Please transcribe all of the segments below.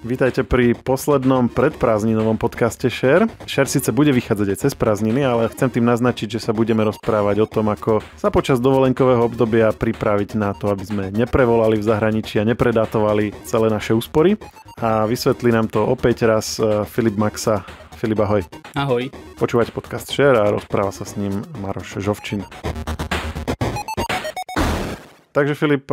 Vítajte pri poslednom predprázdninovom podcaste Share. Share síce bude vychádzať aj cez prázdniny, ale chcem tým naznačiť, že sa budeme rozprávať o tom, ako sa počas dovolenkového obdobia pripraviť na to, aby sme neprevolali v zahraničí a nepredatovali celé naše úspory. A vysvetlí nám to opäť raz Filip Maxa. Filip, ahoj. Ahoj. Počúvate podcast Share a rozpráva sa s ním Maroš Žovčin. Takže Filip,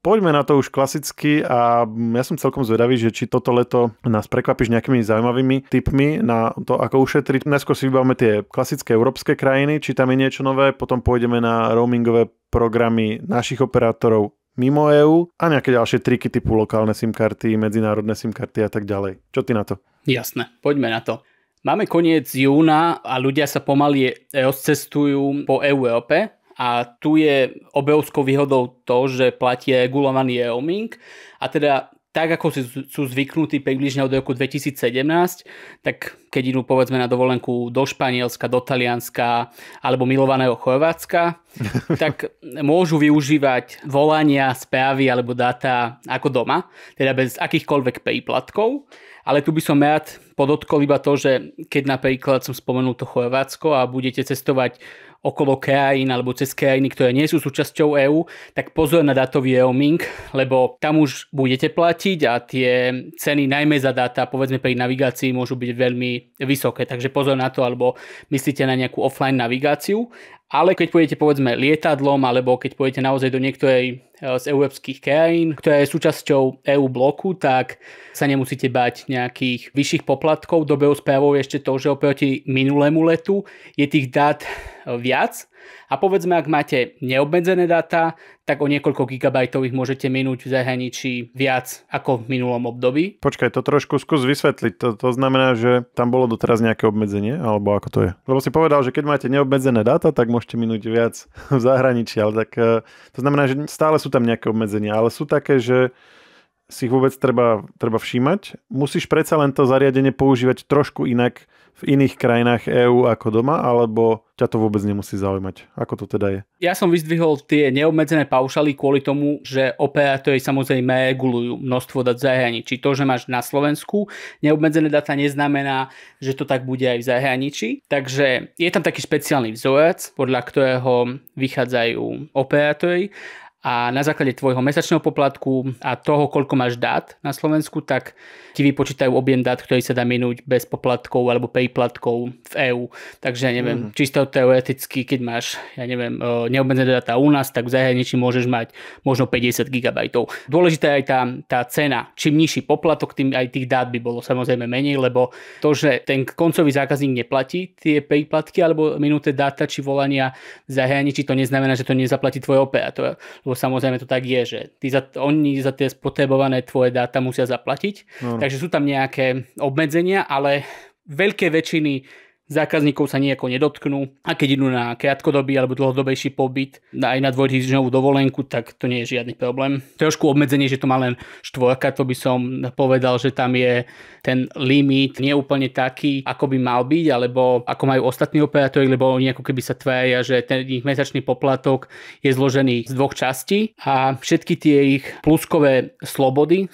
poďme na to už klasicky a ja som celkom zvedavý, že či toto leto nás prekvapíš nejakými zaujímavými tipmi na to, ako ušetriť. Najskôr si vybavíme tie klasické európske krajiny, či tam je niečo nové, potom pôjdeme na roamingové programy našich operátorov mimo EÚ a nejaké ďalšie triky typu lokálne SIM karty, medzinárodné SIM karty a tak ďalej. Čo ty na to? Jasné, poďme na to. Máme koniec júna a ľudia sa pomaly rozcestujú po Európe. A tu je obrovskou výhodou to, že platí regulovaný roaming a teda tak ako sú zvyknutí približne od roku 2017, tak keď idú povedzme na dovolenku do Španielska, do Talianska alebo milovaného Chorvátska, tak môžu využívať volania, správy alebo dáta ako doma, teda bez akýchkoľvek príplatkov. Ale tu by som rád podotkol iba to, že keď napríklad som spomenul to Chorvátsko a budete cestovať okolo krajín alebo cez krajiny, ktoré nie sú súčasťou EÚ, tak pozor na dátový roaming, lebo tam už budete platiť a tie ceny najmä za dáta, povedzme pri navigácii, môžu byť veľmi vysoké. Takže pozor na to, alebo myslíte na nejakú offline navigáciu. Ale keď pôjdete povedzme lietadlom, alebo keď pôjdete naozaj do niektorej z európskych krajín, ktorá je súčasťou EU bloku, tak sa nemusíte bať nejakých vyšších poplatkov. Dobrou správou je ešte to, že oproti minulému letu je tých dát viac. A povedzme, ak máte neobmedzené dáta, tak o niekoľko gigabajtových môžete minúť v zahraničí viac ako v minulom období. Počkaj, to trošku skús vysvetliť. To znamená, že tam bolo doteraz nejaké obmedzenie, alebo ako to je? Lebo si povedal, že keď máte neobmedzené dáta, tak môžete minúť viac v zahraničí, ale tak to znamená, že stále sú tam nejaké obmedzenia, ale sú také, že si ich vôbec treba všímať. Musíš predsa len to zariadenie používať trošku inak v iných krajinách EÚ ako doma, alebo ťa to vôbec nemusí zaujímať? Ako to teda je? Ja som vyzdvihol tie neobmedzené paušály kvôli tomu, že operátori samozrejme regulujú množstvo dát v zahraničí. To, že máš na Slovensku neobmedzené dáta, neznamená, že to tak bude aj v zahraničí. Takže je tam taký špeciálny vzorec, podľa ktorého vychádzajú operátori. A na základe tvojho mesačného poplatku a toho, koľko máš dát na Slovensku, tak ti vypočítajú objem dát, ktorý sa dá minúť bez poplatkov alebo príplatkov v EÚ. Takže neviem, čisto teoreticky, keď máš, neobmedzené dáta u nás, tak v zahraničí môžeš mať možno 50 GB. Dôležitá je aj tá cena. Čím nižší poplatok, tým aj tých dát by bolo samozrejme menej, lebo to, že ten koncový zákazník neplatí tie príplatky alebo minuté dáta či volania v zahraničí, to neznamená, že to nezaplatí tvoj operátor. Samozrejme to tak je, že oni za tie spotrebované tvoje dáta musia zaplatiť. Takže sú tam nejaké obmedzenia, ale veľké väčšiny zákazníkov sa nejako nedotknú a keď idú na krátkodobý alebo dlhodobejší pobyt aj na dvojtýždňovú dovolenku, tak to nie je žiadny problém. Trošku obmedzenie, že to má len 4, to by som povedal, že tam je ten limit nie úplne taký, ako by mal byť, alebo ako majú ostatní operátori, lebo oni ako keby sa tvária, že ten ich mesačný poplatok je zložený z 2 častí a všetky tie ich pluskové slobody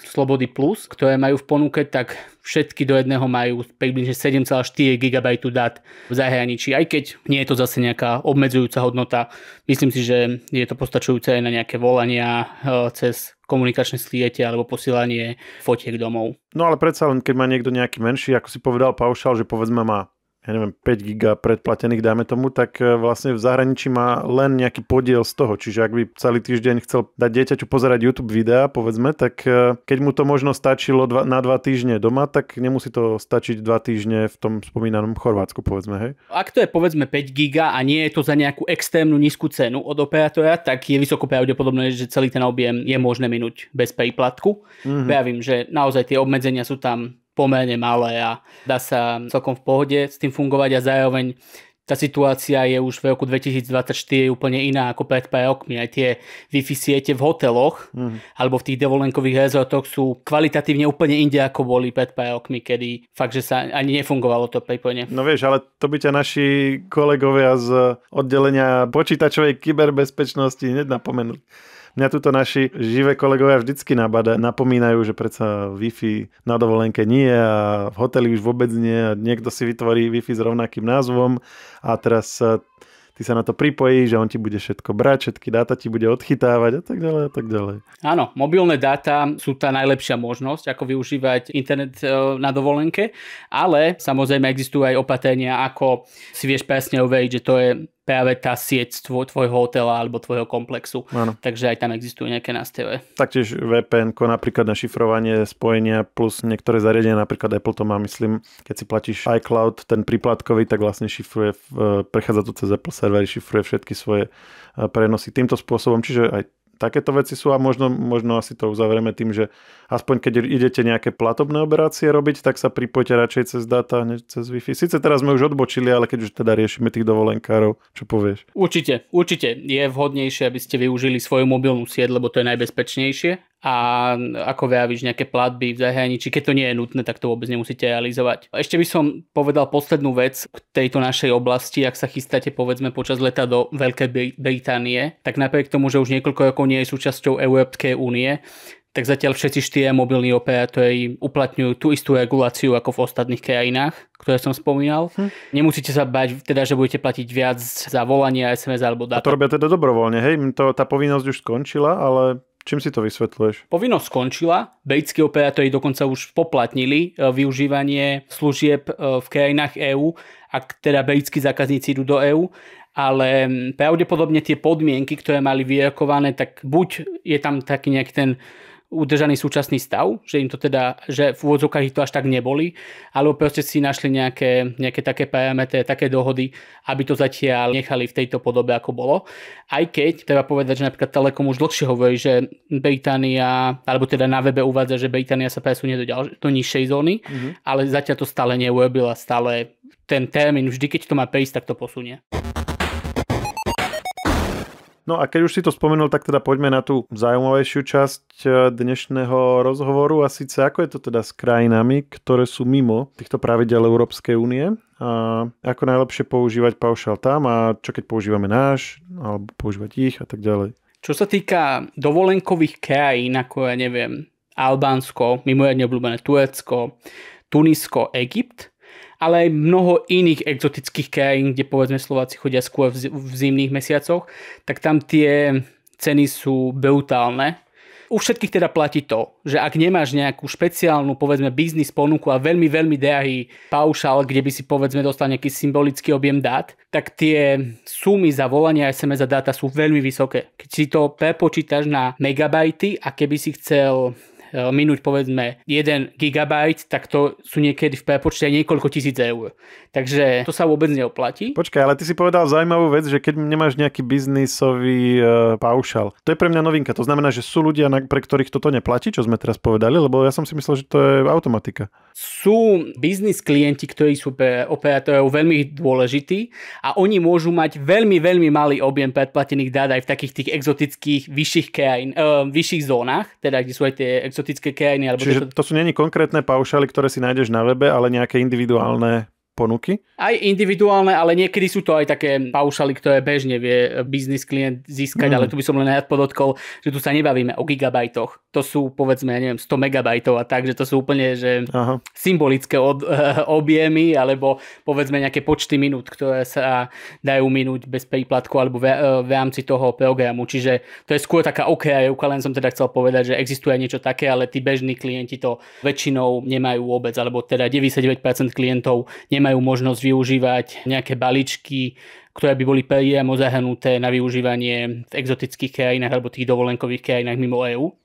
plus, ktoré majú v ponuke, tak všetky do jedného majú približne 7,4 GB dát v zahraničí. Aj keď nie je to zase nejaká obmedzujúca hodnota, myslím si, že je to postačujúce aj na nejaké volania cez komunikačné siete alebo posielanie fotiek domov. No ale predsa len, keď má niekto nejaký menší, ako si povedal paušál, že povedzme má 5 giga predplatených, dáme tomu, tak vlastne v zahraničí má len nejaký podiel z toho. Čiže ak by celý týždeň chcel dať dieťaťu pozerať YouTube videá, povedzme, tak keď mu to možno stačilo na 2 týždne doma, tak nemusí to stačiť 2 týždne v tom spomínanom Chorvátsku, povedzme, hej? Ak to je povedzme 5 giga a nie je to za nejakú extrémnu nízku cenu od operátora, tak je vysoko pravdepodobné, že celý ten objem je možné minúť bez príplatku. Viem, že naozaj tie obmedzenia sú tam pomerne malé a dá sa celkom v pohode s tým fungovať a zároveň tá situácia je už v roku 2024 úplne iná ako pred pár rokmi. Aj tie Wi-Fi siete v hoteloch alebo v tých dovolenkových rezortoch sú kvalitatívne úplne inde ako boli pred pár rokmi, kedy fakt, že sa ani nefungovalo to pripojenie. No vieš, ale to by ťa naši kolegovia z oddelenia počítačovej kyberbezpečnosti hneď napomenuli. Mňa tuto naši živé kolegovia vždycky napomínajú, že predsa Wi-Fi na dovolenke nie a v hoteli už vôbec nie a niekto si vytvorí Wi-Fi s rovnakým názvom a teraz ty sa na to pripojíš, že on ti bude všetko brať, všetky dáta ti bude odchytávať a tak ďalej a tak ďalej. Áno, mobilné dáta sú tá najlepšia možnosť, ako využívať internet na dovolenke, ale samozrejme existujú aj opatrenia, ako si vieš presne overiť, že to je práve tá sieť tvojho hotela alebo tvojho komplexu. Áno. Takže aj tam existujú nejaké nástroje. Taktiež VPN-ko napríklad na šifrovanie spojenia plus niektoré zariadenia, napríklad Apple to má, myslím, keď si platíš iCloud, ten príplatkový, tak vlastne šifruje, prechádza to cez Apple servery, šifruje všetky svoje prenosy týmto spôsobom, čiže aj takéto veci sú a možno asi to uzavrieme tým, že aspoň keď idete nejaké platobné operácie robiť, tak sa pripojte radšej cez dáta, než cez Wi-Fi. Sice teraz sme už odbočili, ale keď už teda riešime tých dovolenkárov, čo povieš? Určite je vhodnejšie, aby ste využili svoju mobilnú sieť, lebo to je najbezpečnejšie. A ako vravíš, nejaké platby v zahraničí, keď to nie je nutné, tak to vôbec nemusíte realizovať. Ešte by som povedal poslednú vec k tejto našej oblasti, ak sa chystáte povedzme počas leta do Veľkej Británie, tak napriek tomu, že už niekoľko rokov nie je súčasťou Európskej únie, tak zatiaľ všetci 4 mobilní operátori uplatňujú tú istú reguláciu ako v ostatných krajinách, ktoré som spomínal. Nemusíte sa bať, teda, že budete platiť viac za volanie, SMS alebo dáta. A to robia teda dobrovoľne, hej? Tá povinnosť už skončila, ale čím si to vysvetľuješ? Povinnosť skončila, britskí operátori dokonca už poplatnili využívanie služieb v krajinách EÚ, ak teda britskí zákazníci idú do EÚ, ale pravdepodobne tie podmienky, ktoré mali vyrokované, tak buď je tam taký nejaký ten udržaný súčasný stav, že im to teda, že v úvodzovkách ich to až tak neboli, alebo proste si našli nejaké také parametre, také dohody, aby to zatiaľ nechali v tejto podobe, ako bolo. Aj keď, treba povedať, že napríklad Telekom už dlhšie hovorí, že Británia, alebo teda na webe uvádza, že Británia sa presunie do nižšej zóny, ale zatiaľ to stále neurobila, stále ten termín, vždy keď to má prísť, tak to posunie. No a keď už si to spomenul, tak teda poďme na tú zaujímavejšiu časť dnešného rozhovoru a síce ako je to teda s krajinami, ktoré sú mimo týchto pravidiel Európskej únie a ako najlepšie používať paušál tam a čo keď používame náš alebo používať ich a tak ďalej. Čo sa týka dovolenkových krajín, ako ja neviem, Albánsko, mimoriadne obľúbené Turecko, Tunisko, Egypt, ale aj mnoho iných exotických krajín, kde povedzme Slováci chodia skôr v zimných mesiacoch, tak tam tie ceny sú brutálne. U všetkých teda platí to, že ak nemáš nejakú špeciálnu povedzme biznis ponuku a veľmi, veľmi drahý paušál, kde by si povedzme dostal nejaký symbolický objem dát, tak tie sumy za volanie a SMS a dáta sú veľmi vysoké. Keď si to prepočítaš na megabajty a keby si chcel minúť povedzme 1 GB, tak to sú niekedy v prepočte niekoľko tisíc eur. Takže to sa vôbec neoplatí. Počkaj, ale ty si povedal zaujímavú vec, že keď nemáš nejaký biznisový paušal. To je pre mňa novinka. To znamená, že sú ľudia, pre ktorých toto neplatí, čo sme teraz povedali, lebo ja som si myslel, že to je automatika. Sú biznis klienti, ktorí sú pre operátorov veľmi dôležití a oni môžu mať veľmi, veľmi malý objem predplatených dát aj v takých tých exotických vyšších zónach, teda kde sú aj tie exotické krajiny. Čiže to sú není konkrétne paušály, ktoré si nájdeš na webe, ale nejaké individuálne ponuky? Aj individuálne, ale niekedy sú to aj také paušály, ktoré bežne vie biznis klient získať, ale tu by som len rád podotkol, že tu sa nebavíme o gigabajtoch. To sú povedzme, neviem, 100 megabajtov a tak, že to sú úplne že symbolické objemy, alebo povedzme nejaké počty minút, ktoré sa dajú minúť bez príplatku alebo v rámci toho programu. Čiže to je skôr taká okrajovka, len som teda chcel povedať, že existuje niečo také, ale tí bežní klienti to väčšinou nemajú vôbec, alebo teda 99% klientov nemajú možnosť využívať nejaké balíčky, ktoré by boli priamo zahrnuté na využívanie v exotických krajinách alebo tých dovolenkových krajinách mimo EÚ.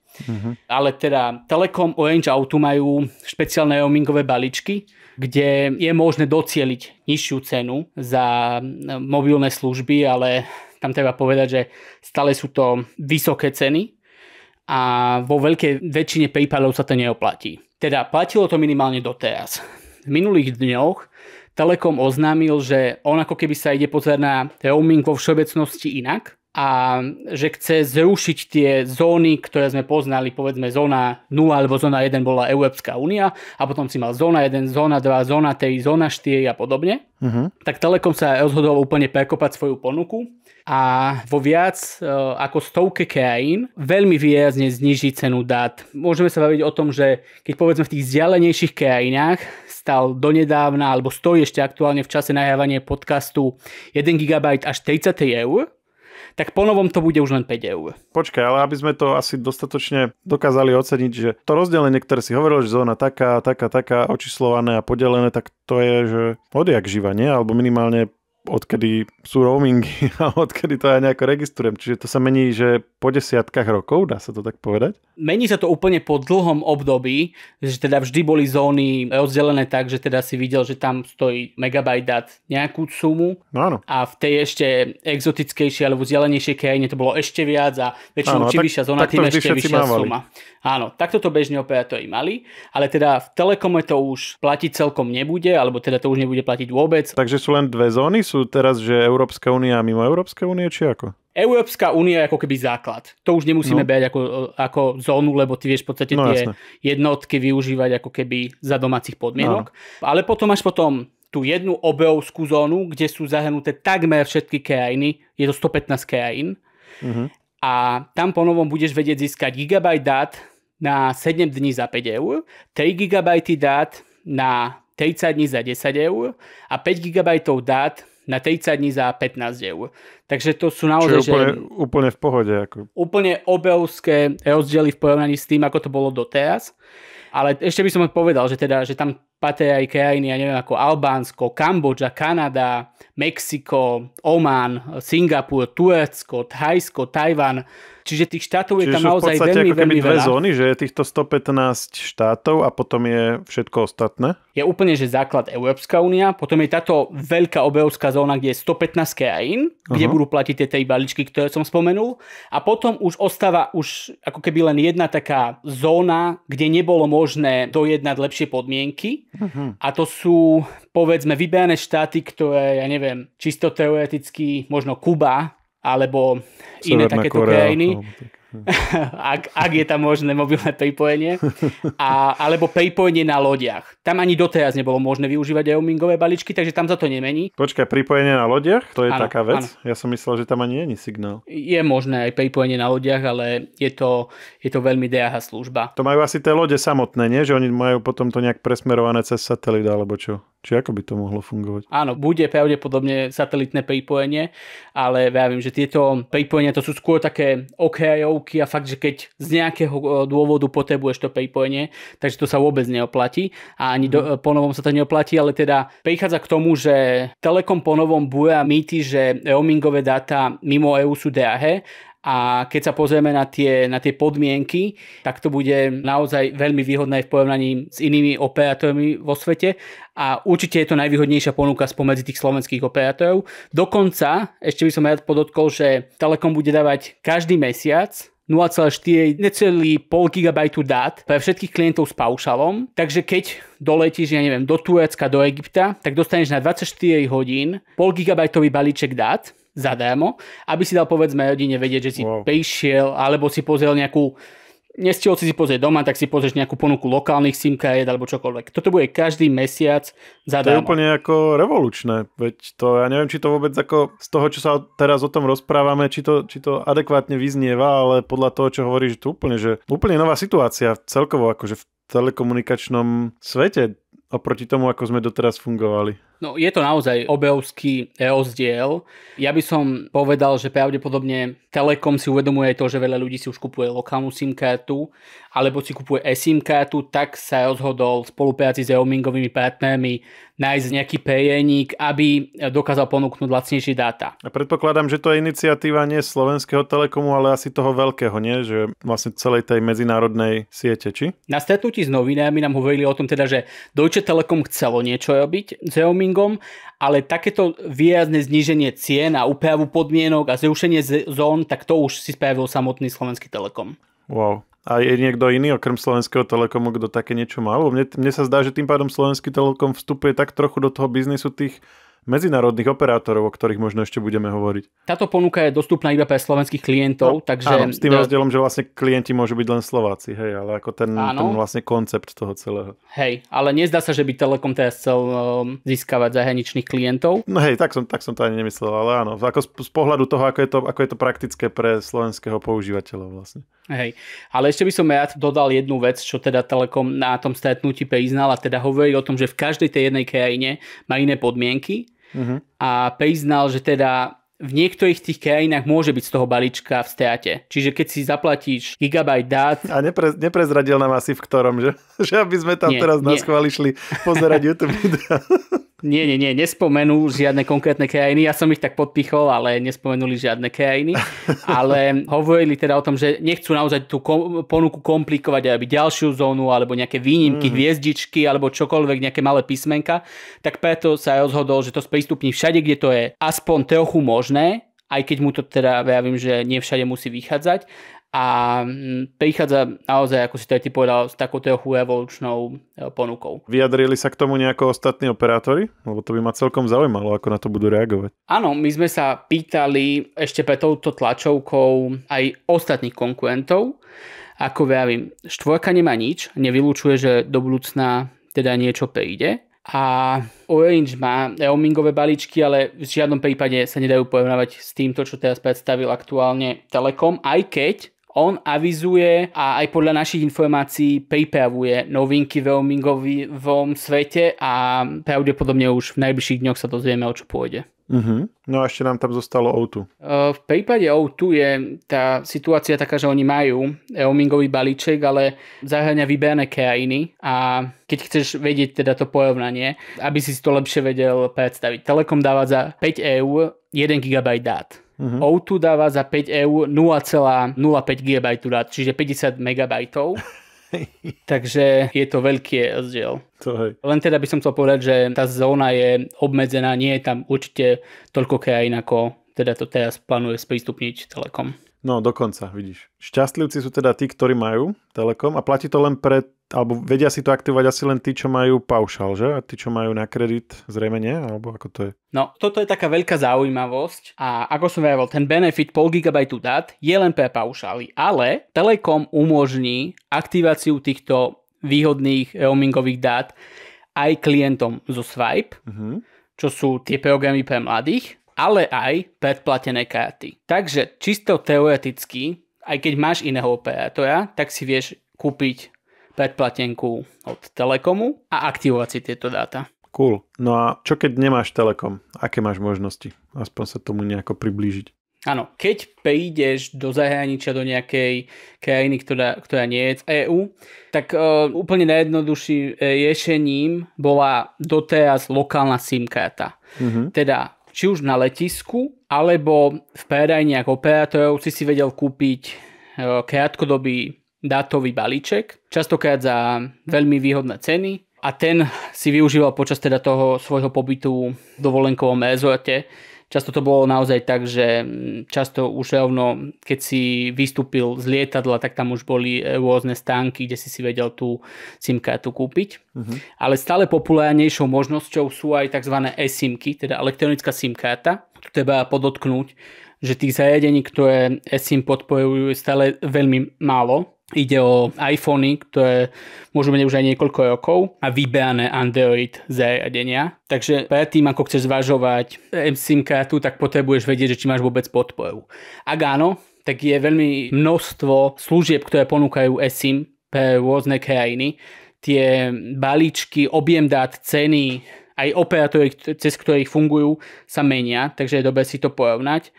Ale teda Telekom, Orange a O2 majú špeciálne roamingové balíčky, kde je možné docieliť nižšiu cenu za mobilné služby, ale tam treba povedať, že stále sú to vysoké ceny a vo veľkej väčšine prípadov sa to neoplatí. Teda platilo to minimálne doteraz. V minulých dňoch Telekom oznámil, že on ako keby sa ide pozerať na roaming vo všeobecnosti inak a že chce zrušiť tie zóny, ktoré sme poznali, povedzme zóna 0 alebo zóna 1 bola Európska únia a potom si mal zóna 1, zóna 2, zóna 3, zóna 4 a podobne. Tak Telekom sa rozhodol úplne prekopať svoju ponuku a vo viac ako 100 krajín veľmi výrazne zniží cenu dát. Môžeme sa baviť o tom, že keď povedzme v tých vzdialenejších krajinách stal donedávna, alebo stojí ešte aktuálne v čase nahrávania podcastu 1 GB až 33 €, tak ponovom to bude už len 5 €. Počkaj, ale aby sme to asi dostatočne dokázali oceniť, že to rozdelenie, ktoré si hovoril, že zóna taká, očíslované a podelené, tak to je, že odjak živa, nie? Alebo minimálne odkedy sú roamingy a odkedy to ja nejako registrujem. Čiže to sa mení, že po desiatkách rokov, dá sa to tak povedať? Mení sa to úplne po dlhom období, že teda vždy boli zóny rozdelené tak, že teda si videl, že tam stojí megabajt dát nejakú sumu. No áno. A v tej ešte exotickejšej alebo vzdialenejšej krajine to bolo ešte viac a väčšinou čím vyššia zóna, tým ešte vyššia suma. Áno, takto to bežne operátori mali, ale teda v Telekome to už platiť celkom nebude, alebo teda to už nebude platiť vôbec. Takže sú len dve zóny? Sú teraz, že Európska únia a mimo Európskej únie, či ako? Európska únia je ako keby základ. To už nemusíme brať ako zónu, lebo ty vieš v podstate tie jednotky využívať ako keby za domácich podmienok. Ale potom máš tú jednu obrovskú zónu, kde sú zahrnuté takmer všetky krajiny. Je to 115 krajín. A tam ponovom budeš vedieť získať gigabajt dát na 7 dní za 5 €, 3 gigabajty dát na 30 dní za 10 € a 5 gigabajtov dát na 30 dní za 15 €. Takže to sú naozaj... Čiže úplne v pohode. Ako... Úplne obrovské rozdiely v porovnaní s tým, ako to bolo doteraz. Ale ešte by som povedal, že tam patria aj krajiny, ja neviem, ako Albánsko, Kambodža, Kanada, Mexiko, Oman, Singapur, Turecko, Thajsko, Tajvan. Čiže tých štátov je tam naozaj veľmi, veľmi veľa. Dve zóny, že je týchto 115 štátov a potom je všetko ostatné? Je úplne, že základ Európska únia, potom je táto veľká obrovská zóna, kde je 115 krajín, kde budú platiť tie tej balíčky, ktoré som spomenul. A potom už ostáva ako keby len jedna taká zóna, kde nebolo možné dojednať lepšie podmienky. A to sú, povedzme, vyberané štáty, ktoré, ja neviem, čisto teoreticky, možno Kuba, alebo iné takéto krajiny. Ak je tam možné mobilné pripojenie. Alebo pripojenie na lodiach. Tam ani doteraz nebolo možné využívať roamingové balíčky, takže tam sa to nemení. Počkaj, pripojenie na lodiach? To je taká vec? Áno. Ja som myslel, že tam ani nie je signál. Je možné aj pripojenie na lodiach, ale je to veľmi drahá služba. To majú asi tie lode samotné, nie? Že oni majú potom to nejak presmerované cez satelit, alebo čo? Či ako by to mohlo fungovať? Áno, bude pravdepodobne satelitné pripojenie, ale vravím, že tieto pripojenia to sú skôr také okrajovky a fakt, že keď z nejakého dôvodu potrebuješ to pripojenie, takže to sa vôbec neoplatí a ani ponovom sa to neoplatí, ale teda prichádza k tomu, že Telekom ponovom búra mýty, že roamingové dáta mimo EU sú drahé. A keď sa pozrieme na tie podmienky, tak to bude naozaj veľmi výhodné v porovnaní s inými operátormi vo svete a určite je to najvýhodnejšia ponuka spomedzi tých slovenských operátorov. Dokonca, ešte by som rád podotkol, že Telekom bude dávať každý mesiac 0,4, necelý pol gigabajtu dát pre všetkých klientov s paušalom. Takže keď doletíš, ja neviem, do Turecka, do Egypta, tak dostaneš na 24 hodín pol gigabajtový balíček dát zadarmo, aby si dal povedzme rodine vedieť, že si prišiel, alebo si pozrel nejakú, nestihol si pozrieť doma, tak si pozrieš nejakú ponuku lokálnych SIM kariet alebo čokoľvek. Toto bude každý mesiac zadarmo. To je úplne ako revolučné, veď to, ja neviem, či to vôbec ako z toho, čo sa teraz o tom rozprávame, či to adekvátne vyznieva, ale podľa toho, čo hovoríš, to úplne nová situácia celkovo akože v telekomunikačnom svete oproti tomu, ako sme doteraz fungovali. No, je to naozaj obrovský rozdiel. Ja by som povedal, že pravdepodobne Telekom si uvedomuje to, že veľa ľudí si už kupuje lokálnu SIM kartu, alebo si kupuje eSIM kartu, tak sa rozhodol v spolupráci s roamingovými partnermi nájsť nejaký prejeník, aby dokázal ponúknuť lacnejšie dáta. A predpokladám, že to je iniciatíva nie slovenského Telekomu, ale asi toho veľkého, nie? Že vlastne celej tej medzinárodnej siete, či? Na stretnutí s novinármi nám hovorili o tom teda, že Deutsche Telekom chcelo niečo robiť s roamingom, ale takéto výrazné zníženie cien a úpravu podmienok a zrušenie zón, tak to už si spravil samotný slovenský Telekom. Wow. A je niekto iný okrem slovenského Telekomu, kto také niečo mal? Mne sa zdá, že tým pádom slovenský Telekom vstupuje tak trochu do toho biznisu tých medzinárodných operátorov, o ktorých možno ešte budeme hovoriť. Táto ponuka je dostupná iba pre slovenských klientov, takže... Áno, s tým rozdielom, že vlastne klienti môžu byť len Slováci, hej, ale ako ten vlastne koncept toho celého. Hej, ale nezdá sa, že by Telekom teraz chcel získavať zahraničných klientov. No hej, tak som to ani nemyslel, ale áno, ako z pohľadu toho, ako je to praktické pre slovenského používateľa vlastne. Hej, ale ešte by som rád dodal jednu vec, čo teda Telekom na tom stretnutí priznal, a teda hovorí o tom, že v každej tej jednej krajine má iné podmienky. A priznal, že teda v niektorých tých krajinách môže byť z toho balíčka v strate. Čiže keď si zaplatíš gigabajt dát... A neprezradil nám asi v ktorom, že? Že aby sme tam teraz naschváli šli pozerať YouTube videa. Nie, nespomenú žiadne konkrétne krajiny. Ja som ich tak podpichol, ale nespomenuli žiadne krajiny. Ale hovorili teda o tom, že nechcú naozaj tú ponuku komplikovať, aby ďalšiu zónu, alebo nejaké výnimky, hviezdičky, alebo čokoľvek, nejaké malé písmenka. Tak preto sa rozhodol, že to sprístupní všade, kde to je aspoň trochu možné, aj keď mu to teda, viem, že nie všade musí vychádzať. A prichádza naozaj, ako si to aj ty povedal, s takou trochu evolučnou ponukou. Vyjadrili sa k tomu nejako ostatní operátori? Lebo to by ma celkom zaujímalo, ako na to budú reagovať. Áno, my sme sa pýtali ešte pre touto tlačovkou aj ostatných konkurentov. Ako vravím, štvorka nemá nič, nevylučuje, že do budúcna teda niečo príde. A Orange má roamingové balíčky, ale v žiadnom prípade sa nedajú porovnávať s týmto, čo teraz predstavil aktuálne Telekom, aj keď on avizuje a aj podľa našich informácií pripravuje novinky v roamingovom svete a pravdepodobne už v najbližších dňoch sa dozvieme, o čo pôjde. No a ešte nám tam zostalo O2. V prípade O2 je tá situácia taká, že oni majú roamingový balíček, ale zahŕňa vybrané krajiny a keď chceš vedieť teda to porovnanie, aby si to lepšie vedel predstaviť. Telekom dáva za 5 eur 1 GB dát. O2 dáva za 5 eur 0,05 GB dát, čiže 50 MB. Takže je to veľký rozdiel. Len teda by som chcel povedať, že tá zóna je obmedzená, nie je tam určite toľko krajín, ako teda to teraz plánuje sprístupniť Telekom. No dokonca, vidíš. Šťastlivci sú teda tí, ktorí majú Telekom a platí to len alebo vedia si to aktivovať asi len tí, čo majú paušál, že? A tí, čo majú na kredit, zrejme nie? Alebo ako to je? No, toto je taká veľká zaujímavosť a ako som vravel, ten benefit 0,5 GB dát je len pre paušály, ale Telekom umožní aktiváciu týchto výhodných roamingových dát aj klientom zo Swipe, čo sú tie programy pre mladých, ale aj predplatené karty. Takže čisto teoreticky, aj keď máš iného operátora, tak si vieš kúpiť predplatenku od Telekomu a aktivovať si tieto dáta. Cool. No a čo keď nemáš Telekom? Aké máš možnosti? Aspoň sa tomu nejako priblížiť. Áno, keď prídeš do zahraničia, do nejakej krajiny, ktorá nie je v EÚ, tak úplne najjednoduchším riešením bola doteraz lokálna SIM karta. Teda či už na letisku, alebo v predajniach operátorov si vedel kúpiť krátkodobý dátový balíček, častokrát za veľmi výhodné ceny a ten si využíval počas teda toho svojho pobytu v dovolenkovom rezorte. Často to bolo naozaj tak, že často už rovno, keď si vystúpil z lietadla, tak tam už boli rôzne stánky, kde si vedel tú SIM kartu kúpiť. Ale stále populárnejšou možnosťou sú aj tzv. eSIM-ky, teda elektronická SIM karta. Tu treba podotknúť, že tých zariadení, ktoré eSIM podporujú, je stále veľmi málo. Ide o iPhony, ktoré môžu mať už aj niekoľko rokov a vybrané Android zariadenia. Takže predtým, ako chceš zvažovať SIM kartu, tak potrebuješ vedieť, že či máš vôbec podporu. Ak áno, tak je veľmi množstvo služieb, ktoré ponúkajú eSIM pre rôzne krajiny. Tie balíčky, objem dát, ceny, aj operátori, cez ktorých fungujú, sa menia, takže je dobre si to porovnať.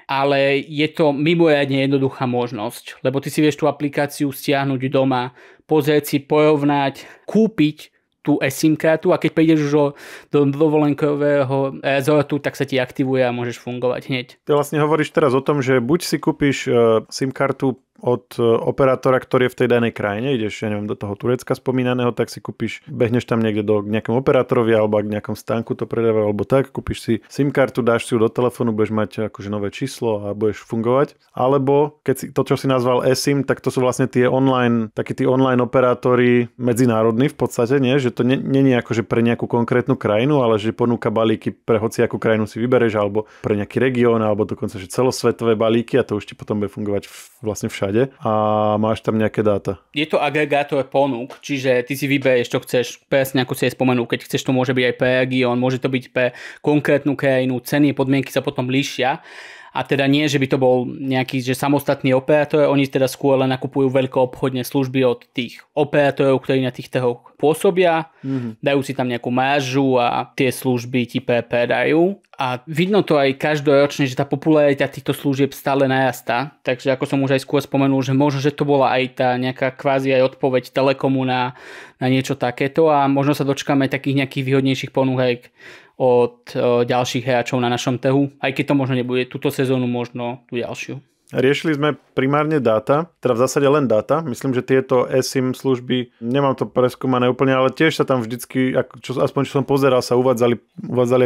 Ale je to mimoriadne jednoduchá možnosť, lebo ty si vieš tú aplikáciu stiahnuť doma, pozrieť si, porovnať, kúpiť tú eSIM kartu a keď prídeš už do dovolenkového rezortu, tak sa ti aktivuje a môžeš fungovať hneď. Ty vlastne hovoríš teraz o tom, že buď si kúpiš SIM kartu od operátora, ktorý je v tej danej krajine, ideš, ja neviem, do toho Turecka spomínaného, tak si kúpiš, behneš tam niekde do nejakom operátorovi alebo k nejakom stánku to predávajú, alebo tak, kúpiš si SIM kartu, dáš si ju do telefónu, budeš mať akože nové číslo a budeš fungovať. Alebo keď si to, čo si nazval eSIM, tak to sú vlastne tie online, takí tí online operátori medzinárodní v podstate, nie? Že to nie je akože pre nejakú konkrétnu krajinu, ale že ponúka balíky pre hociakú krajinu si vybereš, alebo pre nejaký región, alebo dokonca že celosvetové balíky a to už ti potom bude fungovať vlastne všade a máš tam nejaké dáta. Je to agregátor ponúk, čiže ty si vybereš, čo chceš, presne ako si aj spomenul, keď chceš, to môže byť aj pre región, môže to byť pre konkrétnu krajinu, ceny, podmienky sa potom líšia. A teda nie, že by to bol nejaký že samostatný operátor, oni teda skôr len nakupujú veľkoobchodné služby od tých operátorov, ktorí na tých trhoch pôsobia, dajú si tam nejakú maržu a tie služby ti predajú. A vidno to aj každoročne, že tá popularita týchto služieb stále narastá. Takže ako som už aj skôr spomenul, že možno, že to bola aj tá nejaká kvázi aj odpoveď Telekomu na niečo takéto a možno sa dočkáme takých nejakých výhodnejších ponúk aj od ďalších hráčov na našom trhu, aj keď to možno nebude túto sezónu, možno tú ďalšiu. Riešili sme primárne dáta, teda v zásade len dáta. Myslím, že tieto eSIM služby, nemám to preskúmané úplne, ale tiež sa tam vždycky, aspoň čo som pozeral, sa uvádzali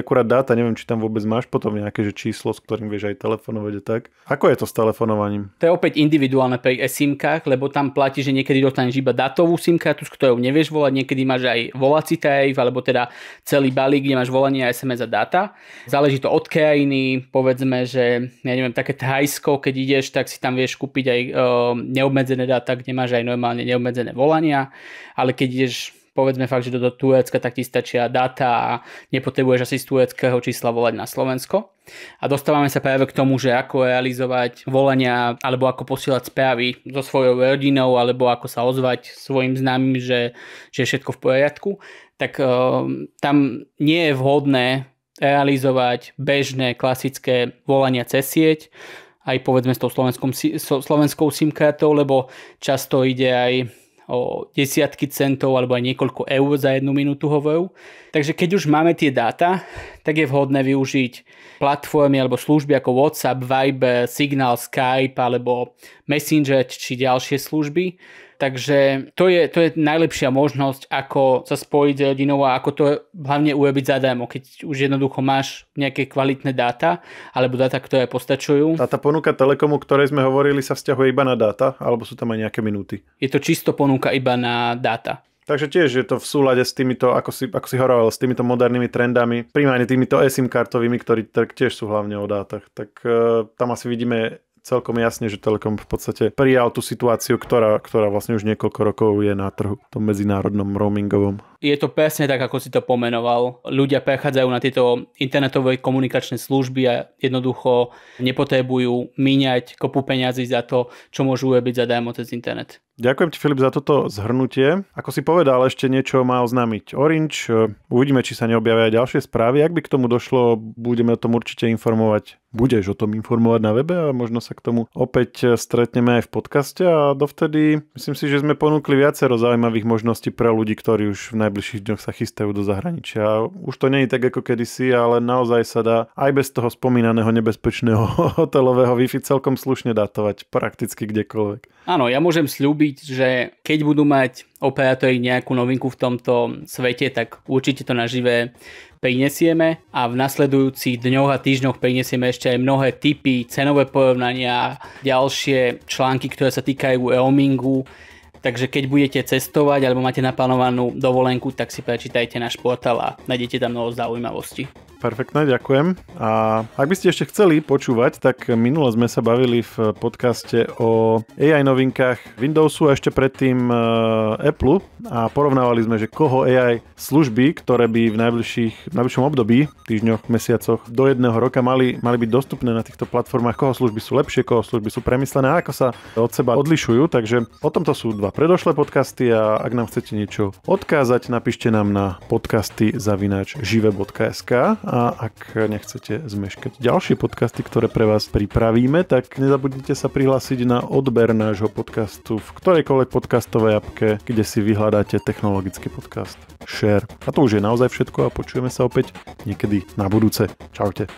akurát dáta. Neviem, či tam vôbec máš potom nejaké že číslo, s ktorým vieš aj telefonovať a tak. Ako je to s telefonovaním? To je opäť individuálne pri eSIM-kách, lebo tam platí, že niekedy dostaneš iba datovú SIM-kartu, s ktorou nevieš volať, niekedy máš aj volací tarif, alebo teda celý balík, kde máš volanie a SMS a dáta. Záleží to od krajiny, povedzme, že ja neviem, také Thajsko, keď ideš, tak si tam vieš kúpiť aj neobmedzené dáta, kde máš aj normálne neobmedzené volania, ale keď ideš povedzme fakt, že do Turecka, tak ti stačia dáta a nepotrebuješ asi z tureckého čísla volať na Slovensko. A dostávame sa práve k tomu, že ako realizovať volania alebo ako posielať správy so svojou rodinou alebo ako sa ozvať svojim známym, že je všetko v poriadku. Tak tam nie je vhodné realizovať bežné klasické volania cez sieť, aj povedzme s tou slovenskou SIM kartou, lebo často ide aj o desiatky centov alebo aj niekoľko eur za 1 minútu hovoru. Takže keď už máme tie dáta, tak je vhodné využiť platformy alebo služby ako WhatsApp, Viber, Signal, Skype alebo Messenger či ďalšie služby. Takže to je najlepšia možnosť, ako sa spojiť s rodinou a ako to hlavne urobiť zadarmo, keď už jednoducho máš nejaké kvalitné dáta alebo dáta, ktoré postačujú. A tá ponuka Telekomu, ktorej sme hovorili, sa vzťahuje iba na dáta alebo sú tam aj nejaké minúty? Je to čisto ponuka iba na dáta. Takže tiež je to v súlade s týmito, ako si hovoril, s týmito modernými trendami, primárne týmito eSIM kartovými, ktorí tiež sú hlavne o dátach. Tak tam asi vidíme celkom jasne, že Telekom v podstate prijal tú situáciu, ktorá vlastne už niekoľko rokov je na trhu, tom medzinárodnom roamingovom. Je to presne tak, ako si to pomenoval. Ľudia prechádzajú na tieto internetové komunikačné služby a jednoducho nepotrebujú míňať kopu peňazí za to, čo môžu urobiť zadarmo cez internet. Ďakujem ti, Filip, za toto zhrnutie. Ako si povedal, ešte niečo má oznámiť Orange. Uvidíme, či sa neobjavia ďalšie správy. Ak by k tomu došlo, budeme o tom určite informovať. Budeš o tom informovať na webe a možno sa k tomu opäť stretneme aj v podcaste a dovtedy myslím si, že sme ponúkli viacero zaujímavých možností pre ľudí, ktorí už v najbližších dňoch sa chystajú do zahraničia. Už to nie je tak ako kedysi, ale naozaj sa dá aj bez toho spomínaného nebezpečného hotelového Wi-Fi celkom slušne datovať prakticky kdekoľvek. Áno, ja môžem sľúbiť, že keď budú mať operátori nejakú novinku v tomto svete, tak určite to nažive prinesieme a v nasledujúcich dňoch a týždňoch prinesieme ešte aj mnohé tipy, cenové porovnania, ďalšie články, ktoré sa týkajú roamingu. Takže keď budete cestovať alebo máte naplánovanú dovolenku, tak si prečítajte náš portál a nájdete tam mnoho zaujímavostí. Perfektne, ďakujem. A ak by ste ešte chceli počúvať, tak minule sme sa bavili v podcaste o AI novinkách Windowsu a ešte predtým Apple a porovnávali sme, že koho AI služby, ktoré by v najbližšom období, týždňoch, mesiacoch do 1 roka mali byť dostupné na týchto platformách, koho služby sú lepšie, koho služby sú premyslené a ako sa od seba odlišujú. Takže o tomto sú 2 predošlé podcasty a ak nám chcete niečo odkázať, napíšte nám na podcasty@žive.sk. A ak nechcete zmeškať ďalšie podcasty, ktoré pre vás pripravíme, tak nezabudnite sa prihlásiť na odber nášho podcastu v ktorejkoľvek podcastovej appke, kde si vyhľadáte technologický podcast Share. A to už je naozaj všetko a počujeme sa opäť niekedy na budúce. Čaute.